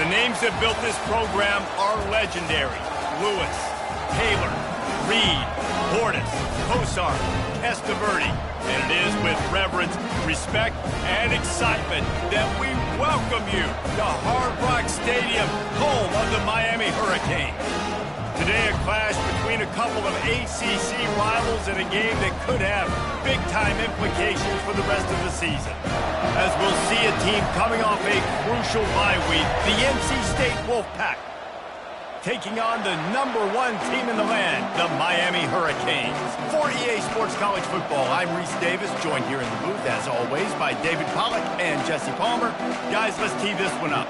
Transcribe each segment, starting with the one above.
The names that built this program are legendary. Lewis, Taylor, Reed, Portis, Kosar, Testaverde. And it is with reverence, respect, and excitement that we welcome you to Hard Rock Stadium, home of the Miami Hurricanes. Today, a clash between a couple of ACC rivals in a game that could have big-time implications for the rest of the season. As we'll see a team coming off a crucial bye week, the NC State Wolfpack, taking on the #1 team in the land, the Miami Hurricanes. For EA Sports College Football, I'm Reese Davis, joined here in the booth, as always, by David Pollack and Jesse Palmer. Guys, let's tee this one up.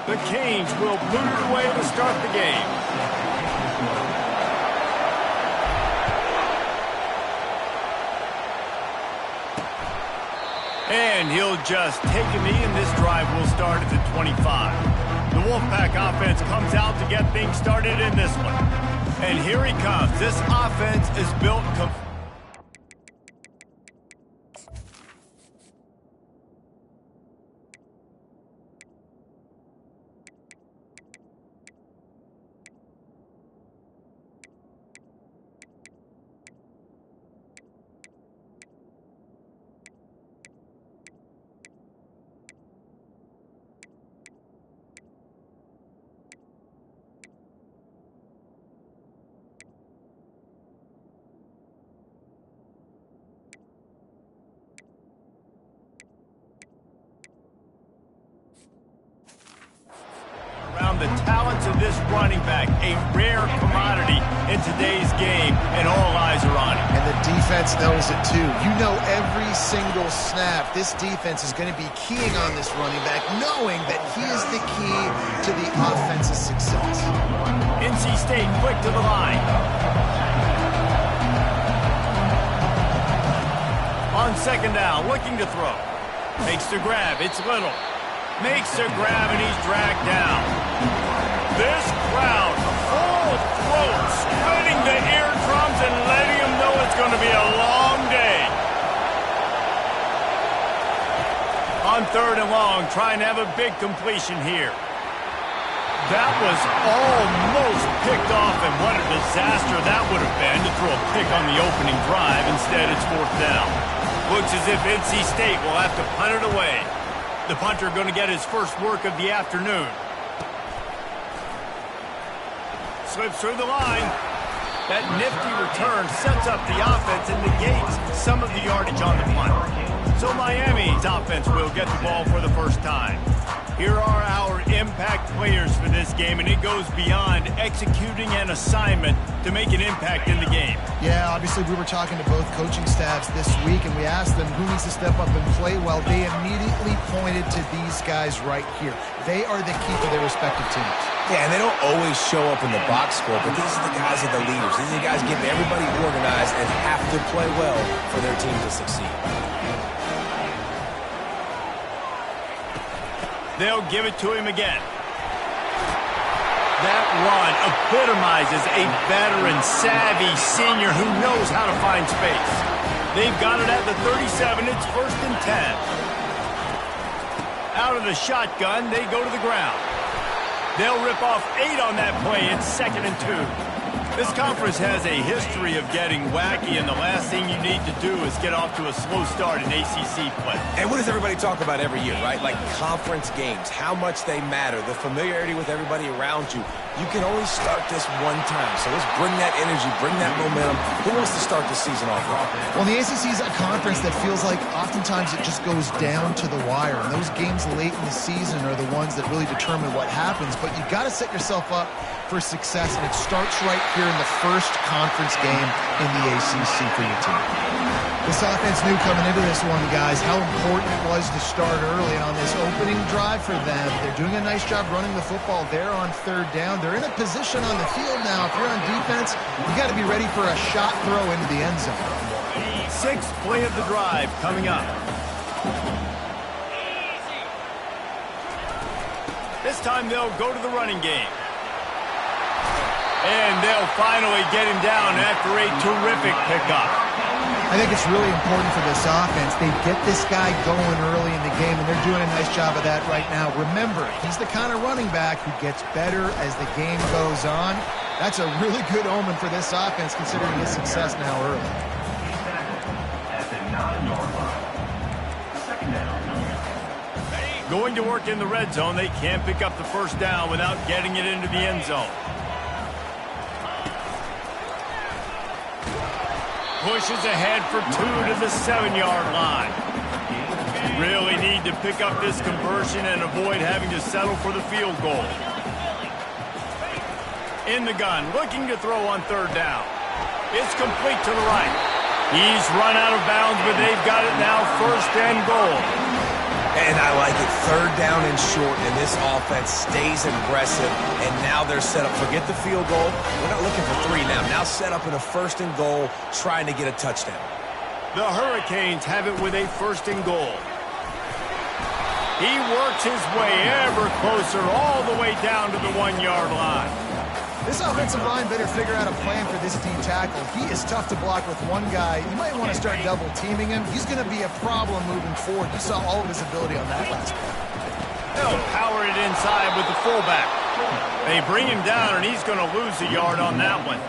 The Canes will boot it away to start the game. And he'll just take a knee, and this drive will start at the 25. The Wolfpack offense comes out to get things started in this one. And here he comes. This offense is built around the talents of this running back, a rare commodity in today's game, and all eyes are on him. And the defense knows it too. You know every single snap, this defense is going to be keying on this running back, knowing that he is the key to the offense's success. NC State quick to the line. On second down, looking to throw. Makes the grab, it's Little. Makes a grab, and he's dragged down. This crowd, full throat, splitting the eardrums and letting them know it's going to be a long day. On third and long, trying to have a big completion here. That was almost picked off, and what a disaster that would have been to throw a pick on the opening drive. Instead, it's fourth down. Looks as if NC State will have to punt it away. The punter going to get his first work of the afternoon. Slips through the line. That nifty return sets up the offense and negates some of the yardage on the punt. So Miami's offense will get the ball for the first time. Here are our impact players for this game, and it goes beyond executing an assignment to make an impact in the game. Yeah, obviously we were talking to both coaching staffs this week, and we asked them who needs to step up and play well. They immediately pointed to these guys right here. They are the key for their respective teams. Yeah, and they don't always show up in the box score, but these are the guys that are the leaders. These are the guys getting everybody organized and have to play well for their team to succeed. They'll give it to him again. That run epitomizes a veteran, savvy senior who knows how to find space. They've got it at the 37. It's 1st and 10. Out of the shotgun, they go to the ground. They'll rip off 8 on that play. It's 2nd and 2. This conference has a history of getting wacky, and the last thing you need to do is get off to a slow start in ACC play. And what does everybody talk about every year, right? Like conference games, how much they matter, the familiarity with everybody around you. You can only start this one time, so let's bring that energy, bring that momentum. Who wants to start the season off right? Well, the ACC is a conference that feels like oftentimes it just goes down to the wire. And those games late in the season are the ones that really determine what happens. But you got to set yourself up for success, and it starts right here in the first conference game in the ACC for your team. This offense knew coming into this one, guys, how important it was to start early. And on this opening drive for them, they're doing a nice job running the football there on third down. They're in a position on the field now. If you're on defense, you got to be ready for a shot throw into the end zone. 6th play of the drive coming up. This time they'll go to the running game. And they'll finally get him down after a terrific pickup. I think it's really important for this offense. They get this guy going early in the game, and they're doing a nice job of that right now. Remember, he's the kind of running back who gets better as the game goes on. That's a really good omen for this offense, considering his success now early. Going to work in the red zone, they can't pick up the first down without getting it into the end zone. Pushes ahead for 2 to the 7-yard line. Really need to pick up this conversion and avoid having to settle for the field goal. In the gun, looking to throw on third down. It's complete to the right. He's run out of bounds, but they've got it now, first and goal. And I like it, third down and short, and this offense stays aggressive, and now they're set up. Forget the field goal. We're not looking for 3 now. Now set up in a first and goal, trying to get a touchdown. The Hurricanes have it with a first and goal. He works his way ever closer all the way down to the 1-yard line. This offensive line better figure out a plan for this D tackle. He is tough to block with one guy. You might want to start double teaming him. He's going to be a problem moving forward. You saw all of his ability on that last play. They'll power it inside with the fullback. They bring him down, and he's going to lose a yard on that one.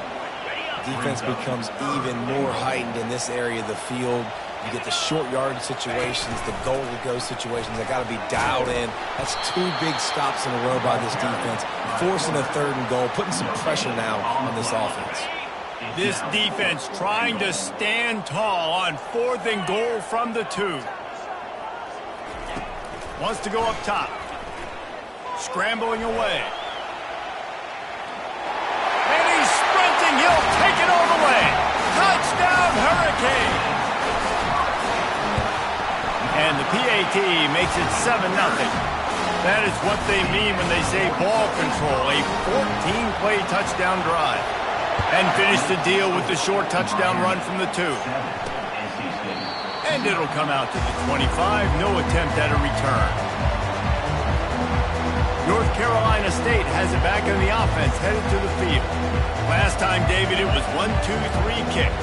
Defense becomes even more heightened in this area of the field. You get the short yard situations, the goal-to-go situations. They got to be dialed in. That's 2 big stops in a row by this defense, forcing a third and goal, putting some pressure now on this offense. This defense trying to stand tall on 4th and goal from the 2. Wants to go up top. Scrambling away. And he's sprinting. He'll take it all the way. Touchdown, Hurricane. And the PAT makes it 7-0. That is what they mean when they say ball control. A 14-play touchdown drive. And finish the deal with the short touchdown run from the 2. And it'll come out to the 25. No attempt at a return. North Carolina State has it back in the offense, headed to the field. Last time, David, it was 1-2-3 kick.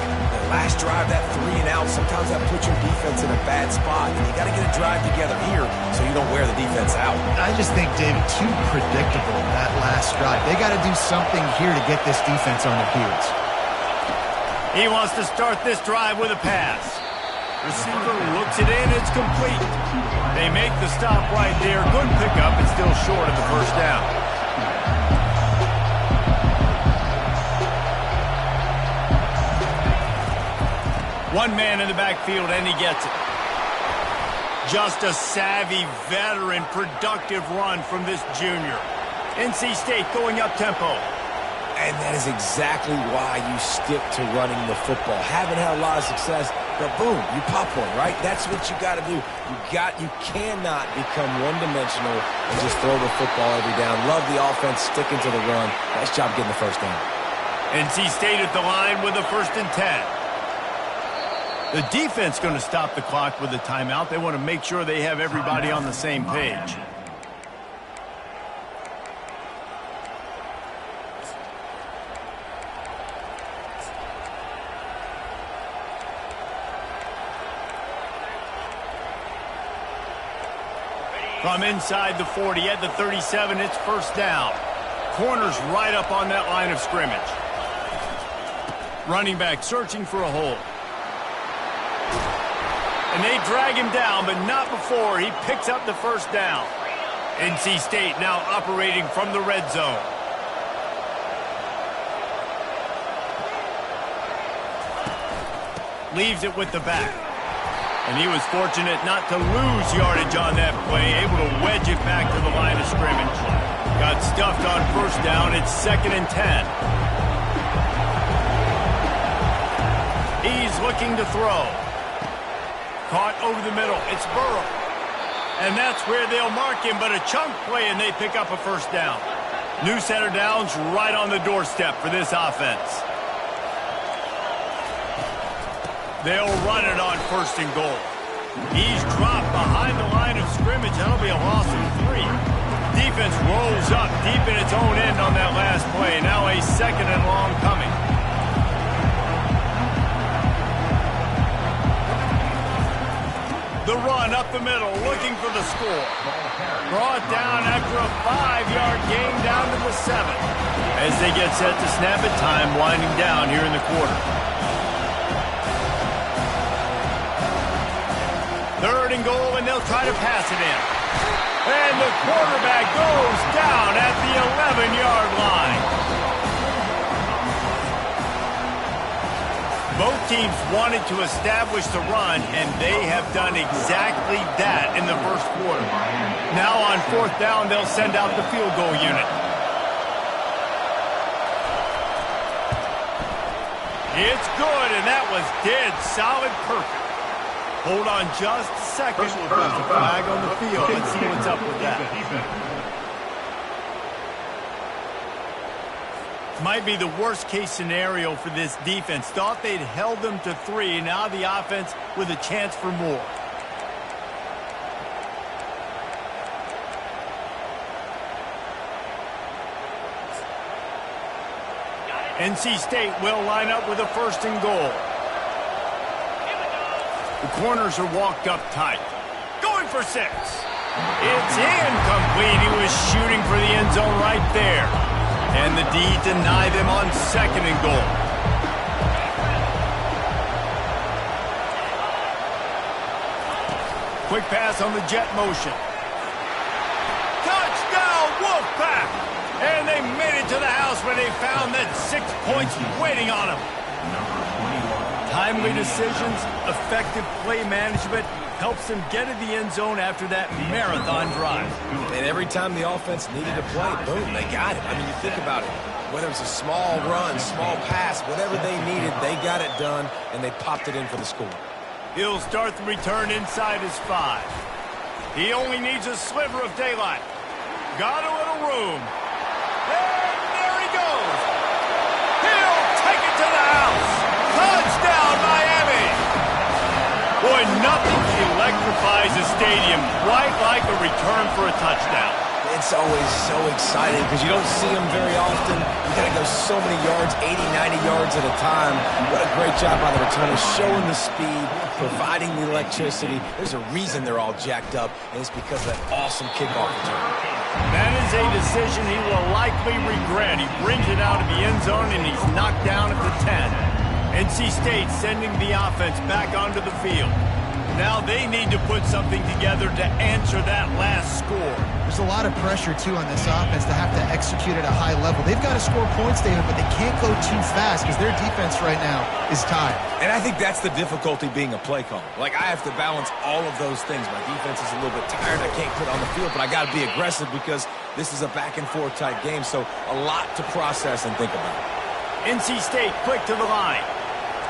Last drive, that 3 and out, sometimes that puts your defense in a bad spot. And you got to get a drive together here so you don't wear the defense out. I just think, David, too predictable, that last drive. They got to do something here to get this defense on their heels. He wants to start this drive with a pass. Receiver looks it in, it's complete. They make the stop right there. Good pickup, and still short of the first down. One man in the backfield, and he gets it. Just a savvy, veteran, productive run from this junior. NC State going up-tempo. And that is exactly why you stick to running the football. Haven't had a lot of success, but boom, you pop one, right? That's what you got to do. You cannot become one-dimensional and just throw the football every down. Love the offense, sticking to the run. Nice job getting the first down. NC State at the line with a 1st and 10. The defense going to stop the clock with a timeout. They want to make sure they have everybody on the same page. From inside the 40 at the 37, it's first down. Corners right up on that line of scrimmage. Running back searching for a hole. And they drag him down, but not before he picks up the first down. NC State now operating from the red zone. Leaves it with the back. And he was fortunate not to lose yardage on that play, able to wedge it back to the line of scrimmage. Got stuffed on first down. It's 2nd and 10. He's looking to throw. Caught over the middle. It's Burrow. And that's where they'll mark him, but a chunk play, and they pick up a first down. New set of downs right on the doorstep for this offense. They'll run it on 1st and goal. He's dropped behind the line of scrimmage. That'll be a loss of 3. Defense rolls up deep in its own end on that last play. Now a 2nd and long coming. The run up the middle, looking for the score. Brought down after a 5-yard gain down to the 7. As they get set to snap it, time winding down here in the quarter. 3rd and goal, and they'll try to pass it in. And the quarterback goes down at the 11-yard line. Both teams wanted to establish the run, and they have done exactly that in the first quarter. Now on 4th down, they'll send out the field goal unit. It's good, and that was dead solid perfect. Hold on just a second. There's a flag on the field. Let's see what's up with that. Might be the worst-case scenario for this defense. Thought they'd held them to 3. Now the offense with a chance for more. NC State will line up with a 1st and goal. The corners are walked up tight. Going for 6. It's incomplete. He was shooting for the end zone right there. And the D deny them on 2nd and goal. Quick pass on the jet motion. Touchdown, Wolfpack! And they made it to the house where they found that 6 points waiting on them. Timely decisions, effective play management, helps them get to the end zone after that marathon drive. And every time the offense needed a play, boom, they got it. I mean, you think about it. Whether it's a small run, small pass, whatever they needed, they got it done, and they popped it in for the score. He'll start the return inside his 5. He only needs a sliver of daylight. Got a little room. And there he goes. He'll take it to the house. Touchdown, Miami. Boy, nothing electrifies a stadium quite like a return for a touchdown. It's always so exciting because you don't see them very often. You got to go so many yards, 80, 90 yards at a time. What a great job by the returners, showing the speed, providing the electricity. There's a reason they're all jacked up, and it's because of that awesome kickoff return. That is a decision he will likely regret. He brings it out of the end zone, and he's knocked down at the 10. NC State sending the offense back onto the field. Now they need to put something together to answer that last score. There's a lot of pressure, too, on this offense to have to execute at a high level. They've got to score points, David, but they can't go too fast because their defense right now is tired. And I think that's the difficulty being a play caller. Like, I have to balance all of those things. My defense is a little bit tired. I can't put it on the field, but I got to be aggressive because this is a back-and-forth type game, so a lot to process and think about. NC State quick to the line.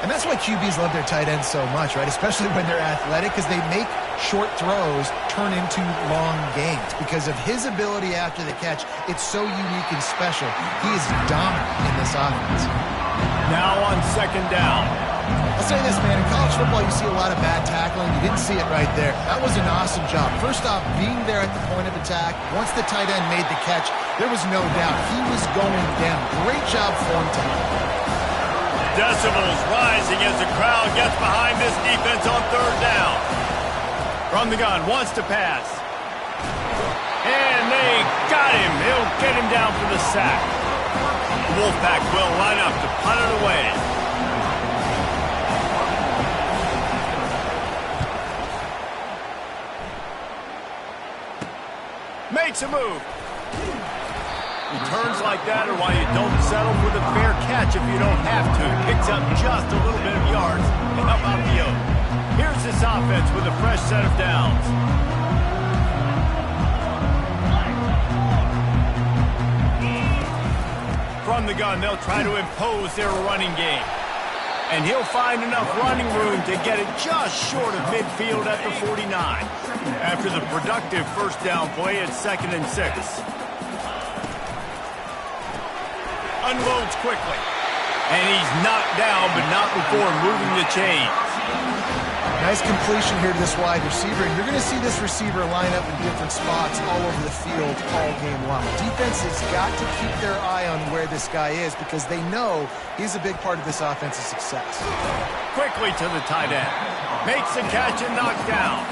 And that's why QBs love their tight ends so much, right? Especially when they're athletic, because they make short throws turn into long gains. Because of his ability after the catch, it's so unique and special. He is dominant in this offense. Now on 2nd down. I'll say this, man. In college football, you see a lot of bad tackling. You didn't see it right there. That was an awesome job. First off, being there at the point of attack. Once the tight end made the catch, there was no doubt he was going down. Great job form time. Decibels rising as the crowd gets behind this defense on 3rd down. From the gun, wants to pass. And they got him. He'll get him down for the sack. The Wolfpack will line up to punt it away. Makes a move. Returns like that are why you don't settle for the fair catch if you don't have to. Picks up just a little bit of yards to help out the yoke. Here's this offense with a fresh set of downs. From the gun, they'll try to impose their running game. And he'll find enough running room to get it just short of midfield at the 49. After the productive 1st down play at 2nd and 6. Unloads quickly. And he's knocked down, but not before moving the chains. Nice completion here to this wide receiver. And you're going to see this receiver line up in different spots all over the field all game long. Defense has got to keep their eye on where this guy is because they know he's a big part of this offense's success. Quickly to the tight end. Makes the catch and knocked down.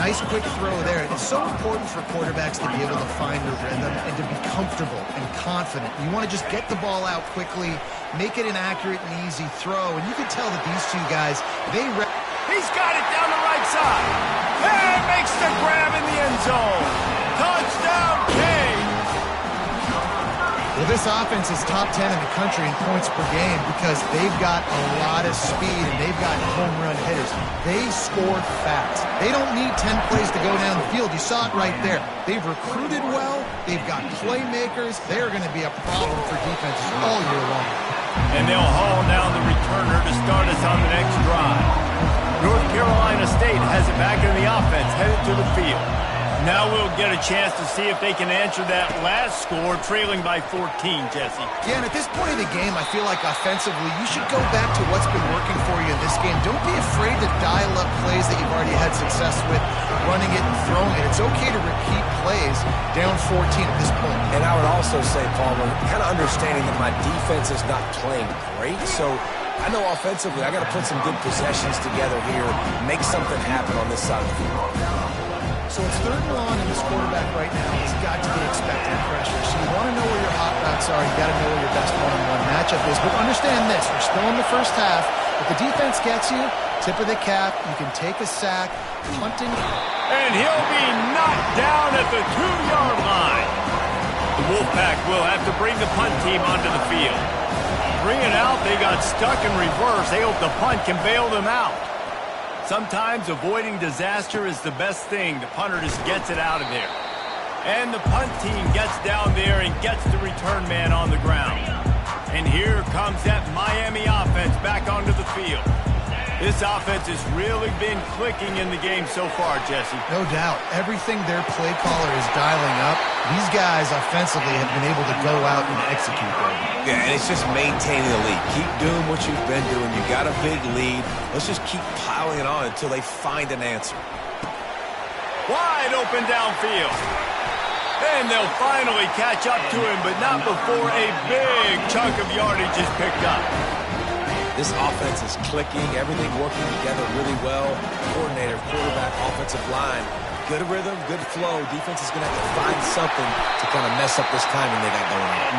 Nice quick throw there. It's so important for quarterbacks to be able to find a rhythm and to be comfortable and confident. You want to just get the ball out quickly, make it an accurate and easy throw. And you can tell that these two guys, he's got it down the right side. And makes the grab in the end zone. Touchdown, King. Well, this offense is top 10 in the country in points per game because they've got a lot of speed and they've got home run hitters. They score fast. They don't need 10 plays to go down the field. You saw it right there. They've recruited well. They've got playmakers. They're going to be a problem for defenses all year long. And they'll haul down the returner to start us on the next drive. North Carolina State has it back in the offense, headed to the field. Now we'll get a chance to see if they can answer that last score, trailing by 14, Jesse. Yeah, and at this point of the game, I feel like offensively, you should go back to what's been working for you in this game. Don't be afraid to dial up plays that you've already had success with, running it and throwing it. It's okay to repeat plays down 14 at this point. And I would also say, Palmer, kind of understanding that my defense is not playing great, so I know offensively I got to put some good possessions together here, make something happen on this side of the field. So it's 3rd and long, and this quarterback right now has got to be expecting pressure. So you want to know where your hot routes are. You got to know where your best one-on-one matchup is. But understand this: we're still in the first half. If the defense gets you, tip of the cap, you can take a sack, punting. And he'll be knocked down at the 2-yard line. The Wolfpack will have to bring the punt team onto the field. Bring it out. They got stuck in reverse. They hope the punt can bail them out. Sometimes avoiding disaster is the best thing. The punter just gets it out of there. And the punt team gets down there and gets the return man on the ground. And here comes that Miami offense back onto the field. This offense has really been clicking in the game so far, Jesse. No doubt. Everything their play caller is dialing up, these guys offensively have been able to go out and execute them. Yeah, and it's just maintaining the lead. Keep doing what you've been doing. You got a big lead. Let's just keep piling it on until they find an answer. Wide open downfield. And they'll finally catch up to him, but not before a big chunk of yardage is picked up. This offense is clicking, everything working together really well. Coordinator, quarterback, offensive line, good rhythm, good flow. Defense is going to have to find something to kind of mess up this timing they got going on.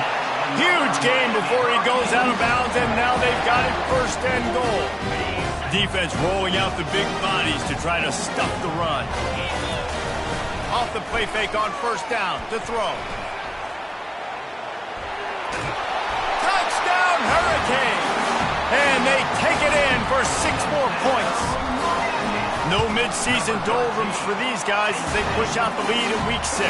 Huge game before he goes out of bounds, and now they've got it 1st and goal. Defense rolling out the big bodies to try to stuff the run. Off the play fake on 1st down to throw. Touchdown, Hurricane! And they take it in for 6 more points. No mid-season doldrums for these guys as they push out the lead in Week 6.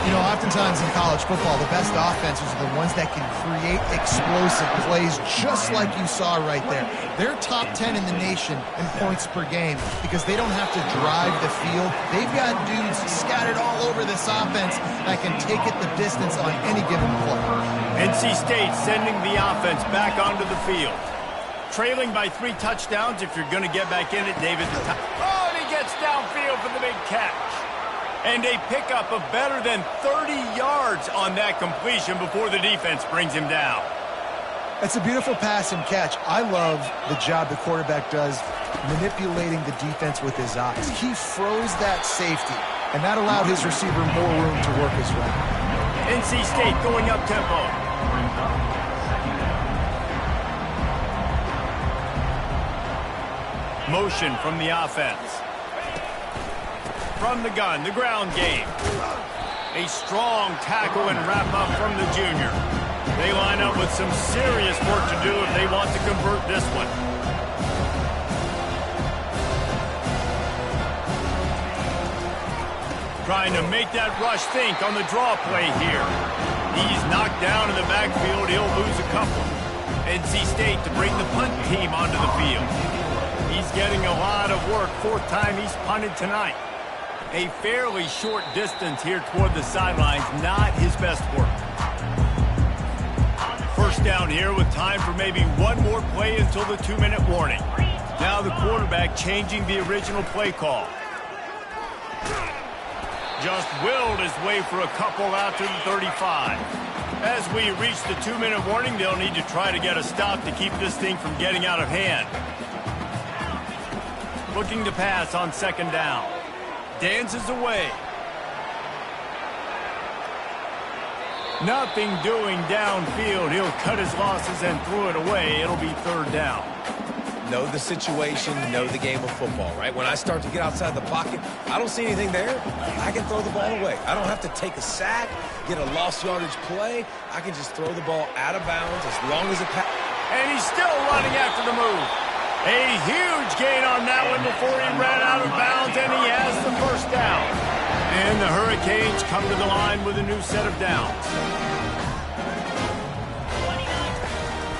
You know, oftentimes in college football, the best offenses are the ones that can create explosive plays just like you saw right there. They're top 10 in the nation in points per game because they don't have to drive the field. They've got dudes scattered all over this offense that can take it the distance on any given play. NC State sending the offense back onto the field. Trailing by 3 touchdowns if you're going to get back in it, David. Oh, and he gets downfield for the big catch. And a pickup of better than 30 yards on that completion before the defense brings him down. It's a beautiful pass and catch. I love the job the quarterback does manipulating the defense with his eyes. He froze that safety, and that allowed his receiver more room to work his way. NC State going up tempo. Motion from the offense. From the gun, the ground game. A strong tackle and wrap up from the junior. They line up with some serious work to do if they want to convert this one. Trying to make that rush think on the draw play here. He's knocked down in the backfield. He'll lose a couple. NC State to bring the punt team onto the field. He's getting a lot of work. 4th time he's punted tonight. A fairly short distance here toward the sidelines. Not his best work. 1st down here with time for maybe one more play until the 2-minute warning. Now the quarterback changing the original play call. Just willed his way for a couple out to the 35. As we reach the 2-minute warning, they'll need to try to get a stop to keep this thing from getting out of hand. Looking to pass on second down. Dances away. Nothing doing downfield. He'll cut his losses and throw it away. It'll be third down. Know the situation, know the game of football, right? When I start to get outside the pocket, I don't see anything there. I can throw the ball away. I don't have to take a sack, get a lost yardage play. I can just throw the ball out of bounds as long as it passes. And he's still running after the move. A huge gain on that one before he ran out of bounds, and he has the first down. And the Hurricanes come to the line with a new set of downs.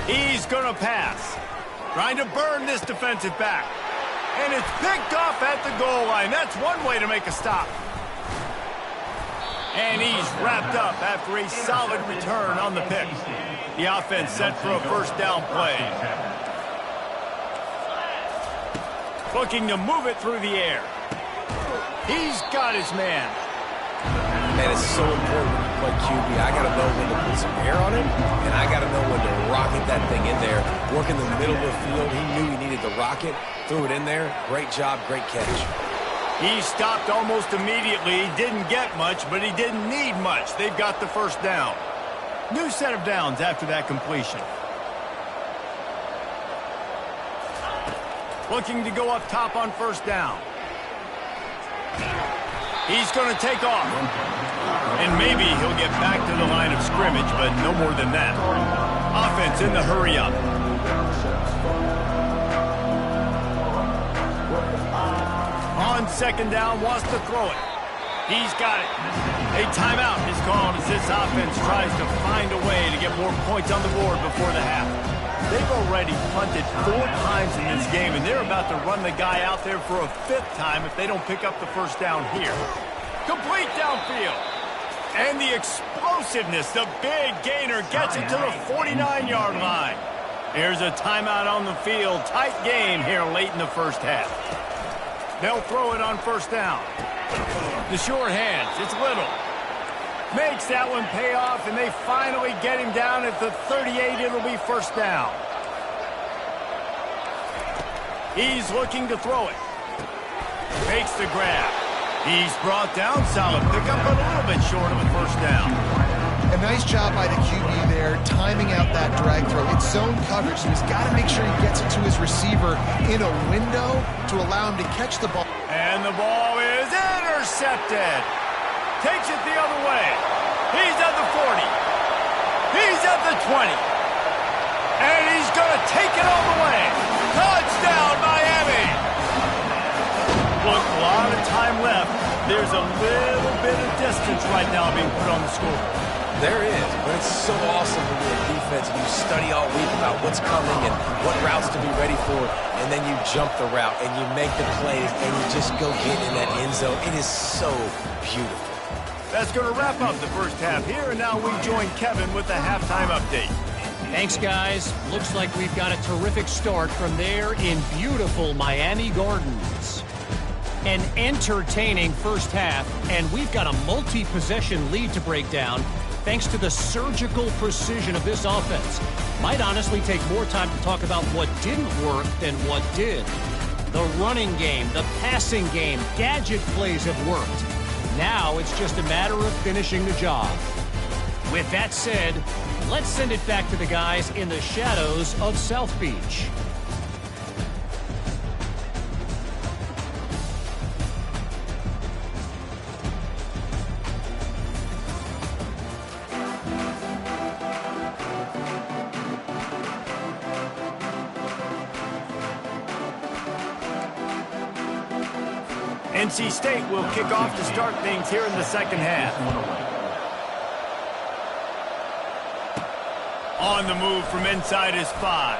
He's going to pass. Trying to burn this defensive back. And it's picked off at the goal line. That's one way to make a stop. And he's wrapped up after a solid return on the pick. The offense set for a first down play. Looking to move it through the air. He's got his man. Man, it's so important when you play QB. I got to know when to put some air on him, and I got to know when to rocket that thing in there. Work in the middle of the field. He knew he needed to rocket. Threw it in there. Great job, great catch. He stopped almost immediately. He didn't get much, but he didn't need much. They've got the first down. New set of downs after that completion. Looking to go up top on first down. He's going to take off. And maybe he'll get back to the line of scrimmage, but no more than that. Offense in the hurry up. On second down, wants to throw it. He's got it. A timeout is called as this offense tries to find a way to get more points on the board before the half. They've already punted 4 times in this game, and they're about to run the guy out there for a 5th time if they don't pick up the first down here. Complete downfield. And the explosiveness, the big gainer gets it to the 49-yard line. Here's a timeout on the field. Tight game here late in the first half. They'll throw it on first down. The short hands, it's Little. Makes that one pay off, and they finally get him down at the 38. It'll be first down. He's looking to throw it. Makes the grab. He's brought down. Solid pickup, but a little bit short of a first down. A nice job by the QB there, timing out that drag throw. It's zone coverage, so he's got to make sure he gets it to his receiver in a window to allow him to catch the ball. And the ball is intercepted. Takes it the other way. He's at the 40. He's at the 20. And he's going to take it all the way. Touchdown, Miami. Look, a lot of time left. There's a little bit of distance right now being put on the score. There is, but it's so awesome when you're a defense and you study all week about what's coming and what routes to be ready for, and then you jump the route and you make the plays and you just go get in that end zone. It is so beautiful. That's going to wrap up the first half here, and now we join Kevin with the halftime update. Thanks, guys. Looks like we've got a terrific start from there in beautiful Miami Gardens. An entertaining first half, and we've got a multi-possession lead to break down thanks to the surgical precision of this offense. Might honestly take more time to talk about what didn't work than what did. The running game, the passing game, gadget plays have worked. Now it's just a matter of finishing the job. With that said, let's send it back to the guys in the shadows of South Beach. NC State will kick off to start things here in the second half. On the move from inside his 5.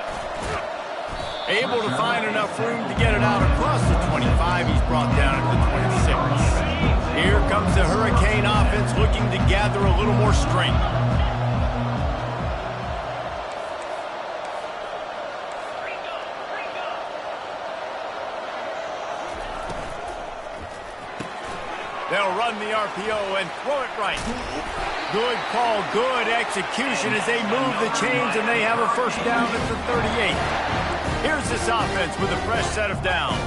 Able to find enough room to get it out across the 25. He's brought down at the 26. Here comes the Hurricane offense looking to gather a little more strength. They'll run the RPO and throw it right. Good call, good execution as they move the chains, and they have a first down at the 38. Here's this offense with a fresh set of downs.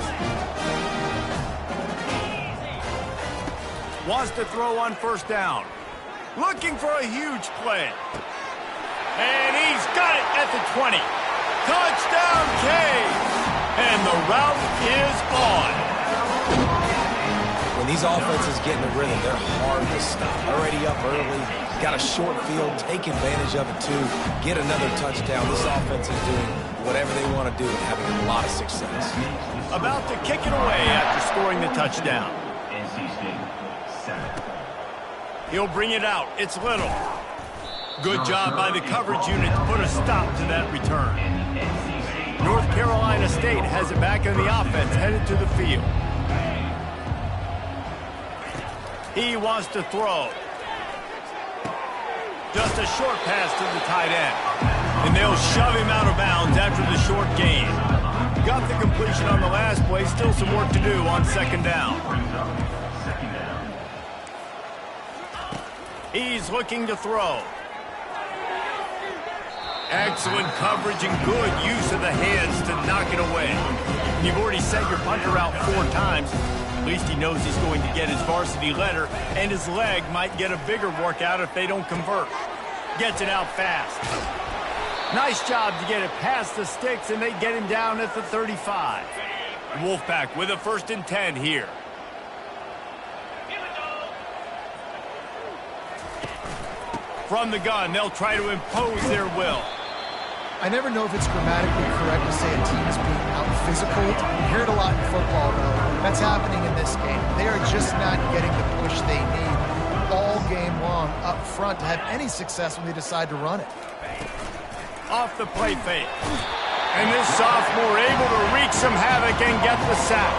Wants to throw on first down. Looking for a huge play. And he's got it at the 20. Touchdown, Cavs! And the route is on. When these offenses get in the rhythm, they're hard to stop. Already up early, got a short field, take advantage of it too, get another touchdown. This offense is doing whatever they want to do and having a lot of success. About to kick it away after scoring the touchdown. He'll bring it out. It's Little. Good job by the coverage unit to put a stop to that return. North Carolina State has it back in the offense, headed to the field. He wants to throw. Just a short pass to the tight end. And they'll shove him out of bounds after the short gain. Got the completion on the last play. Still some work to do on second down. He's looking to throw. Excellent coverage and good use of the hands to knock it away. You've already sent your punter out 4 times. At least he knows he's going to get his varsity letter, and his leg might get a bigger workout if they don't convert. Gets it out fast. Nice job to get it past the sticks, and they get him down at the 35. Wolfpack with a 1st and 10 here. From the gun, they'll try to impose their will. I never know if it's grammatically correct to say a team is being out-physical. You hear it a lot in football, though. That's happening in this game. They are just not getting the push they need all game long up front to have any success when they decide to run it. Off the play fake. And this sophomore able to wreak some havoc and get the sack.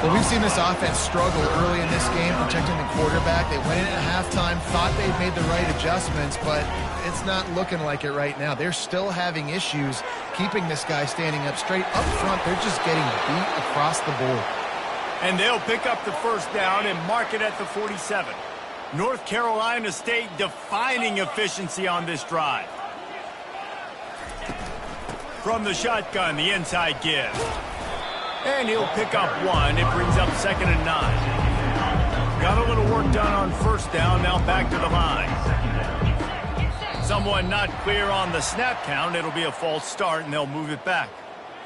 Well, we've seen this offense struggle early in this game, protecting the quarterback. They went in at halftime, thought they'd made the right adjustments, but it's not looking like it right now. They're still having issues keeping this guy standing up straight. Up front, they're just getting beat across the board. And they'll pick up the first down and mark it at the 47. North Carolina State defining efficiency on this drive. From the shotgun, the inside give. And he'll pick up 1. It brings up 2nd and 9. Got a little work done on first down. Now back to the line. Someone not clear on the snap count. It'll be a false start, and they'll move it back.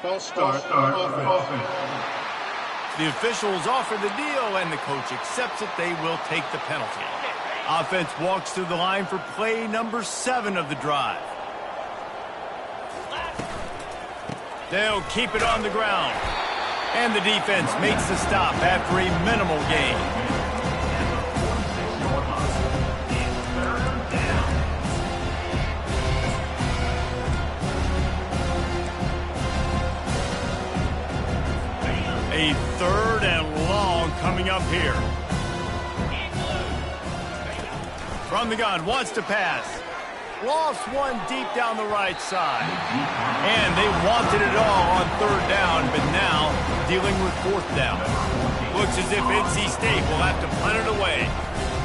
False start. Offense. The officials offer the deal, and the coach accepts it. They will take the penalty. Offense walks through the line for play number 7 of the drive. They'll keep it on the ground. And the defense makes the stop after a minimal gain. A 3rd and long coming up here. From the gun, wants to pass. Lost 1 deep down the right side. And they wanted it all on 3rd down, but now dealing with 4th down. Looks as if NC State will have to punt it away.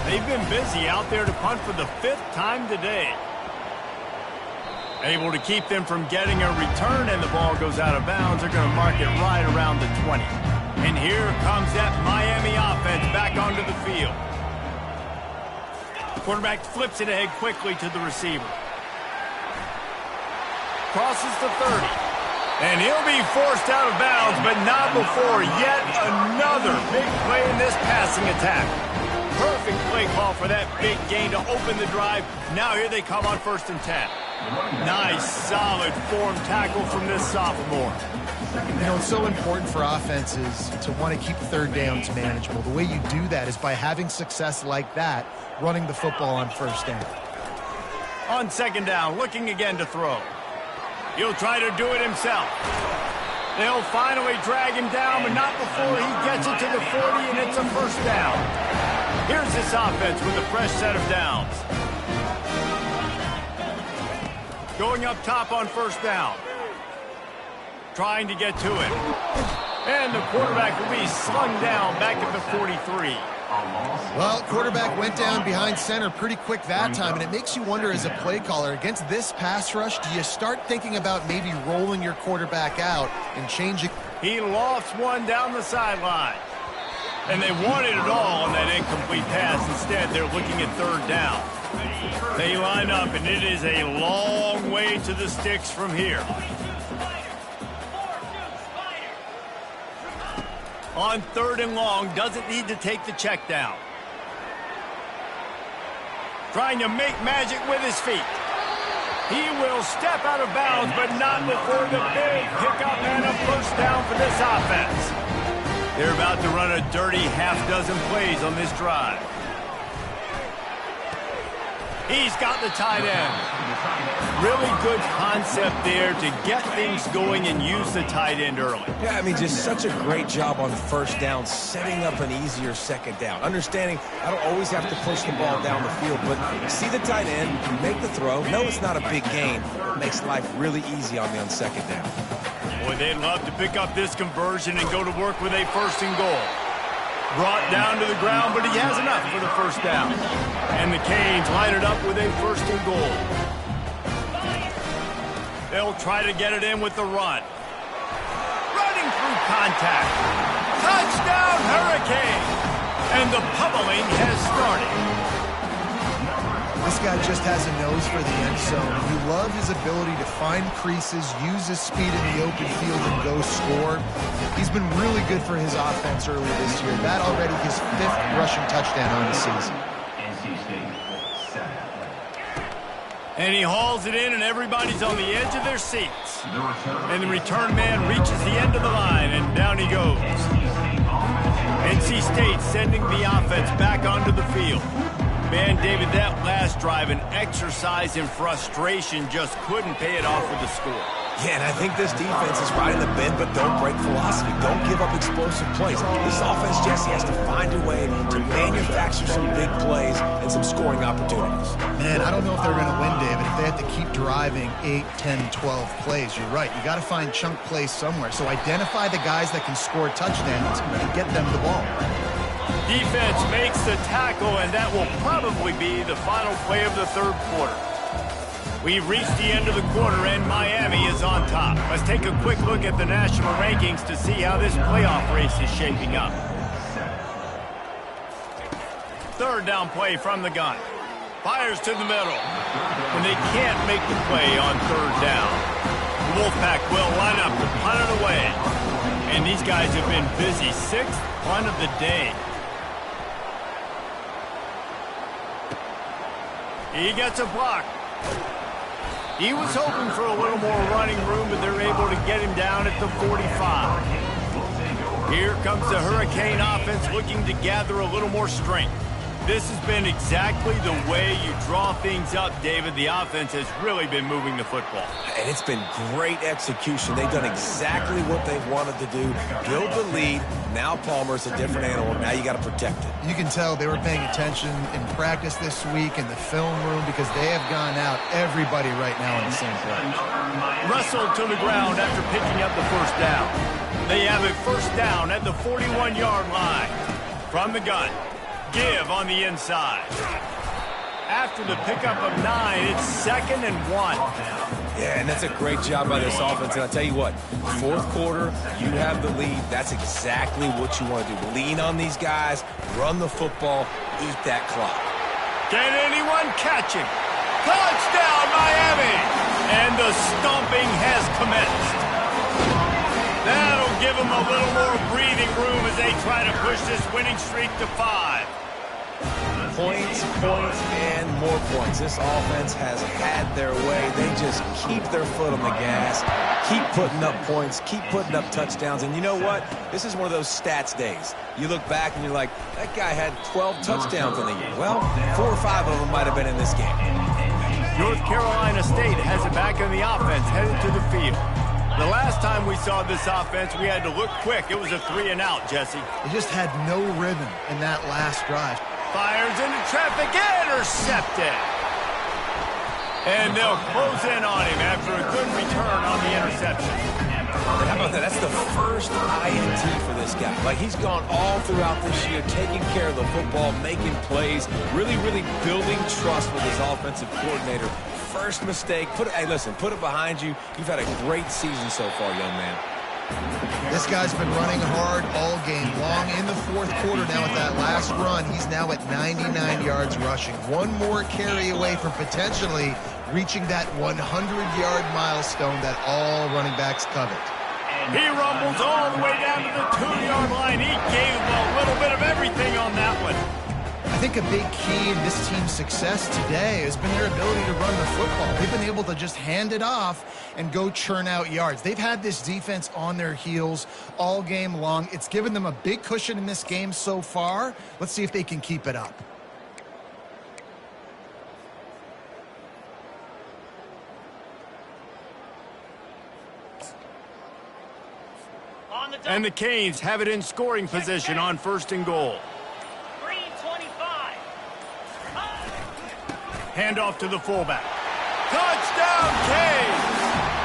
They've been busy out there to punt for the 5th time today. Able to keep them from getting a return, and the ball goes out of bounds. They're going to mark it right around the 20. And here comes that Miami offense back onto the field. Quarterback flips it ahead quickly to the receiver. Crosses the 30. And he'll be forced out of bounds, but not before yet another big play in this passing attack. Perfect play call for that big gain to open the drive. Now here they come on 1st and 10. Nice, solid form tackle from this sophomore. You know, it's so important for offenses to want to keep 3rd downs manageable. The way you do that is by having success like that, running the football on 1st down. On 2nd down, looking again to throw. He'll try to do it himself. They'll finally drag him down, but not before he gets it to the 40, and it's a 1st down. Here's this offense with a fresh set of downs. Going up top on 1st down. Trying to get to it. And the quarterback will be slung down back at the 43. Well, quarterback went down behind center pretty quick that time, and it makes you wonder as a play caller, against this pass rush, do you start thinking about maybe rolling your quarterback out and changing? He lofts 1 down the sideline. And they wanted it all on that incomplete pass. Instead, they're looking at third down. They line up, and it is a long way to the sticks from here. On third and long, doesn't need to take the check down. Trying to make magic with his feet. He will step out of bounds, but not before the big pickup and a first down for this offense. They're about to run a dirty half-dozen plays on this drive. He's got the tight end. Really good concept there to get things going and use the tight end early. Yeah, I mean, just such a great job on first down, setting up an easier second down. Understanding I don't always have to push the ball down the field, but see the tight end, make the throw. No, it's not a big gain. It makes life really easy on me on second down. Boy, they'd love to pick up this conversion and go to work with a first and goal. Brought down to the ground, but he has enough for the first down. And the Canes line it up with a first and goal. They'll try to get it in with the run. Running through contact. Touchdown, Hurricane! And the pummeling has started. This guy just has a nose for the end zone. You love his ability to find creases, use his speed in the open field, and go score. He's been really good for his offense early this year. That already his 5th rushing touchdown on the season. And he hauls it in, and everybody's on the edge of their seats. And the return man reaches the end of the line, and down he goes. NC State sending the offense back onto the field. Man, David, that last drive, an exercise in frustration, just couldn't pay it off with the score. Yeah, and I think this defense is right in the bend, but don't break philosophy. Don't give up explosive plays. This offense, Jesse, has to find a way to manufacture some big plays and some scoring opportunities. Man, I don't know if they're going to win, David, if they have to keep driving 8, 10, 12 plays. You're right. You got to find chunk plays somewhere. So identify the guys that can score touchdowns and get them the ball. Defense makes the tackle, and that will probably be the final play of the third quarter. We've reached the end of the quarter, and Miami is on top. Let's take a quick look at the national rankings to see how this playoff race is shaping up. Third down play from the gun. Fires to the middle. When they can't make the play on third down, the Wolfpack will line up to punt it away. And these guys have been busy. 6th punt of the day. He gets a block. He was hoping for a little more running room, but they're able to get him down at the 45. Here comes the Hurricane offense looking to gather a little more strength. This has been exactly the way you draw things up, David. The offense has really been moving the football. And it's been great execution. They've done exactly what they wanted to do. Build the lead. Now Palmer's a different animal. Now you got to protect it. You can tell they were paying attention in practice this week in the film room because they have gone out everybody right now on the same page. Wrestled to the ground after picking up the first down. They have a first down at the 41-yard line. From the gun. Give on the inside. After the pickup of 9, it's 2nd and 1. Yeah, and that's a great job by this offense. And I'll tell you what, fourth quarter, you have the lead. That's exactly what you want to do. Lean on these guys, run the football, eat that clock. Can anyone catch him? Touchdown, Miami! And the stomping has commenced. That'll give them a little more breathing room as they try to push this winning streak to 5. Points, and more points. This offense has had their way. They just keep their foot on the gas, keep putting up points, keep putting up touchdowns. And you know what? This is one of those stats days. You look back and you're like, that guy had 12 touchdowns in the year. Well, 4 or 5 of them might have been in this game. North Carolina State has it back in the offense, headed to the field. The last time we saw this offense, we had to look quick. It was a 3-and-out, Jesse. They just had no rhythm in that last drive. Fires into traffic, intercepted. And they'll close in on him after a good return on the interception. How about that? That's the first INT for this guy. Like, he's gone all throughout this year, taking care of the football, making plays, really, really building trust with his offensive coordinator. First mistake, hey, listen, put it behind you. You've had a great season so far, young man. This guy's been running hard all game long. In the fourth quarter now with that last run, he's now at 99 yards rushing. One more carry away from potentially reaching that 100-yard milestone that all running backs covet. He rumbles all the way down to the 2-yard line. He gave a little bit of everything on that one. I think a big key in this team's success today has been their ability to run the football. They've been able to just hand it off and go churn out yards. They've had this defense on their heels all game long. It's given them a big cushion in this game so far. Let's see if they can keep it up. And the Canes have it in scoring position on 1st and goal. Handoff to the fullback. Touchdown, Canes!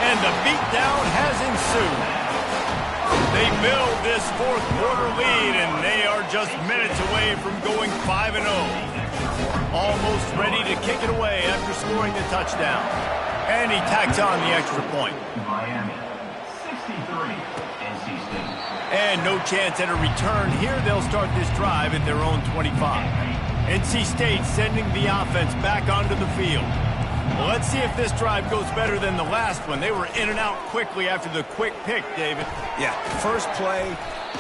And the beatdown has ensued. They build this fourth quarter lead, and they are just minutes away from going 5-0. Almost ready to kick it away after scoring the touchdown. And he tacks on the extra point. Miami, 63, NC State. And no chance at a return here. They'll start this drive at their own 25. NC State sending the offense back onto the field. Well, let's see if this drive goes better than the last one. They were in and out quickly after the quick pick, David. Yeah, first play,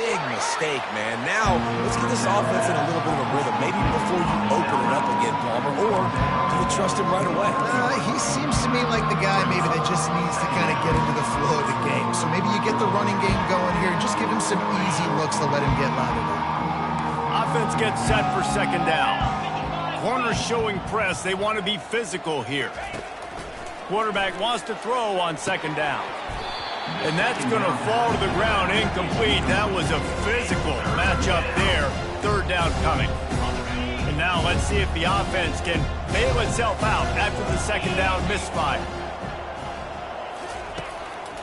big mistake, man. Now, let's get this offense in a little bit of a rhythm. Maybe before you open it up again, Palmer, or do you trust him right away? He seems to me like the guy maybe that just needs to kind of get into the flow of the game. So maybe you get the running game going here and just give him some easy looks to let him get lathered up. Offense gets set for 2nd down. Corners showing press. They want to be physical here. Quarterback wants to throw on 2nd down. And that's going to fall to the ground incomplete. That was a physical matchup there. 3rd down coming. And now let's see if the offense can bail itself out after the 2nd down misfire.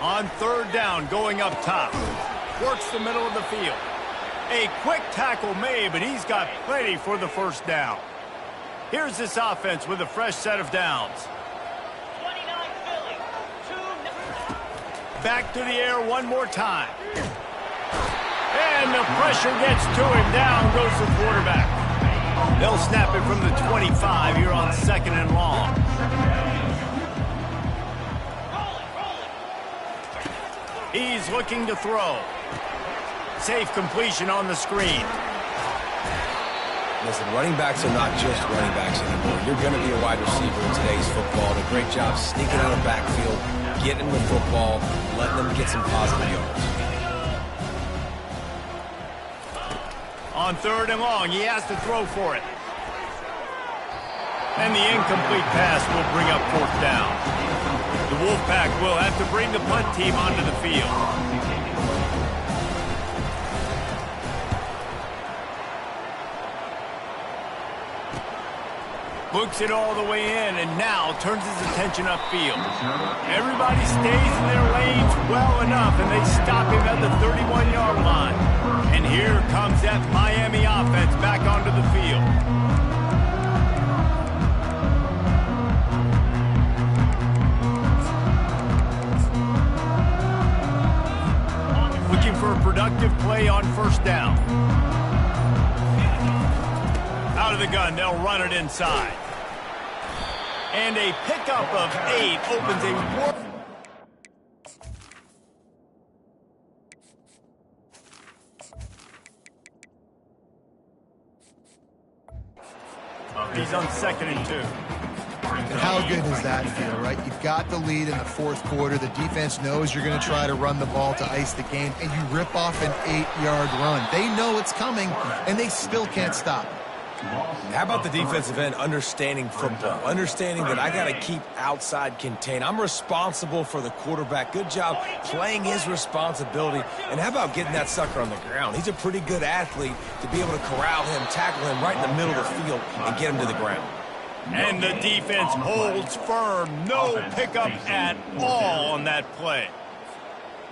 On 3rd down, going up top. Works the middle of the field. A quick tackle made, but he's got plenty for the 1st down. Here's this offense with a fresh set of downs. 29 Philly. Back to the air one more time. And the pressure gets to him. Down goes the quarterback. They'll snap it from the 25 here on 2nd and long. He's looking to throw. Safe completion on the screen. Listen, running backs are not just running backs anymore. You're going to be a wide receiver in today's football. And a great job sneaking out of the backfield, getting the football, letting them get some positive yards. On 3rd and long, he has to throw for it. And the incomplete pass will bring up 4th down. The Wolfpack will have to bring the punt team onto the field. Books it all the way in, and now turns his attention upfield. Everybody stays in their lanes well enough, and they stop him at the 31-yard line. And here comes that Miami offense back onto the field. Looking for a productive play on 1st down. Out of the gun, they'll run it inside. And a pickup of 8 opens a war. He's on 2nd and 2. And how good does that feel, right? You've got the lead in the 4th quarter. The defense knows you're going to try to run the ball to ice the game, and you rip off an 8-yard run. They know it's coming, and they still can't stop it. How about the defensive end understanding football, understanding that I got to keep outside contained. I'm responsible for the quarterback. Good job playing his responsibility. And how about getting that sucker on the ground? He's a pretty good athlete to be able to corral him, tackle him right in the middle of the field and get him to the ground. And the defense holds firm. No pickup at all on that play.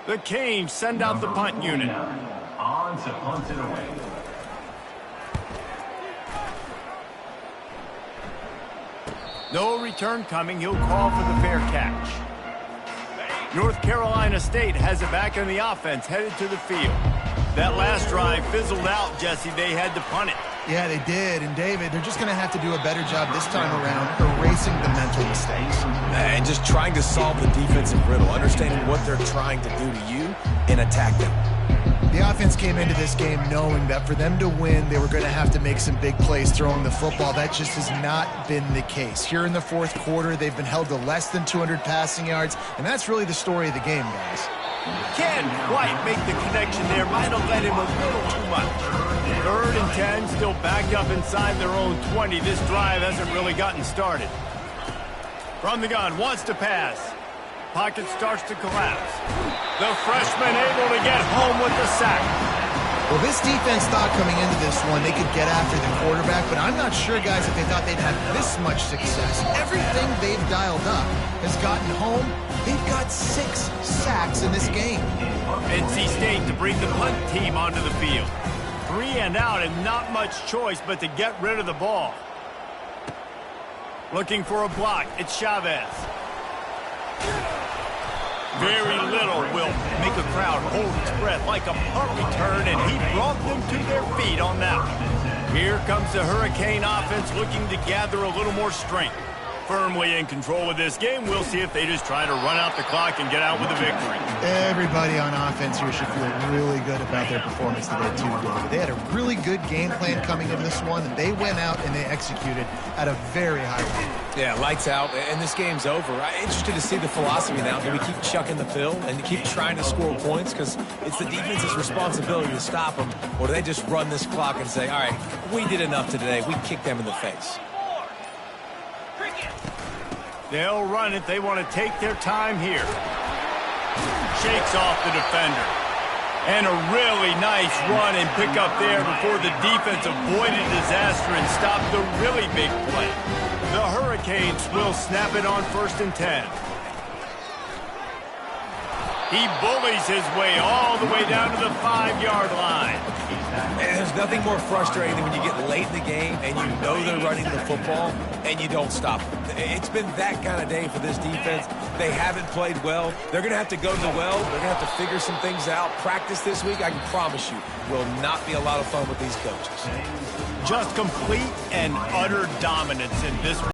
The Canes send out the punt unit. On to punt it away. No return coming. He'll call for the fair catch. North Carolina State has it back on the offense, headed to the field. That last drive fizzled out, Jesse. They had to punt it. Yeah, they did. And, David, they're just going to have to do a better job this time around erasing the mental mistakes. And just trying to solve the defensive riddle, understanding what they're trying to do to you and attack them. The offense came into this game knowing that for them to win, they were going to have to make some big plays throwing the football. That just has not been the case. Here in the fourth quarter, they've been held to less than 200 passing yards, and that's really the story of the game, guys. Can't quite make the connection there. Might have led him a little too much. 3rd and 10, still backed up inside their own 20. This drive hasn't really gotten started. From the gun, wants to pass. Pocket starts to collapse. The freshman able to get home with the sack. Well, this defense thought coming into this one they could get after the quarterback, but I'm not sure, guys, if they thought they'd have this much success. Everything they've dialed up has gotten home. They've got 6 sacks in this game. NC State to bring the punt team onto the field. 3 and out and not much choice but to get rid of the ball. Looking for a block. It's Chavez. Very little will make a crowd hold its breath like a punt return, and he brought them to their feet on that one. Here comes the Hurricane offense looking to gather a little more strength. Firmly in control of this game. We'll see if they just try to run out the clock and get out with a victory. Everybody on offense here should feel really good about their performance today, too, David. They had a really good game plan coming into this one, and they went out and they executed at a very high level. Yeah, lights out, and this game's over. I'm interested to see the philosophy now. Do we keep chucking the pill and keep trying to score points? Because it's the defense's responsibility to stop them. Or do they just run this clock and say, all right, we did enough today. We kicked them in the face. They'll run it. They want to take their time here. Shakes off the defender. And a really nice run and pick up there before the defense avoided disaster and stopped the really big play. The Hurricanes will snap it on 1st and 10. He bullies his way all the way down to the 5-yard line. And there's nothing more frustrating than when you get late in the game and you know they're running the football and you don't stop them. It's been that kind of day for this defense. They haven't played well. They're going to have to go to the well. They're going to have to figure some things out. Practice this week, I can promise you, will not be a lot of fun with these coaches. Just complete and utter dominance in this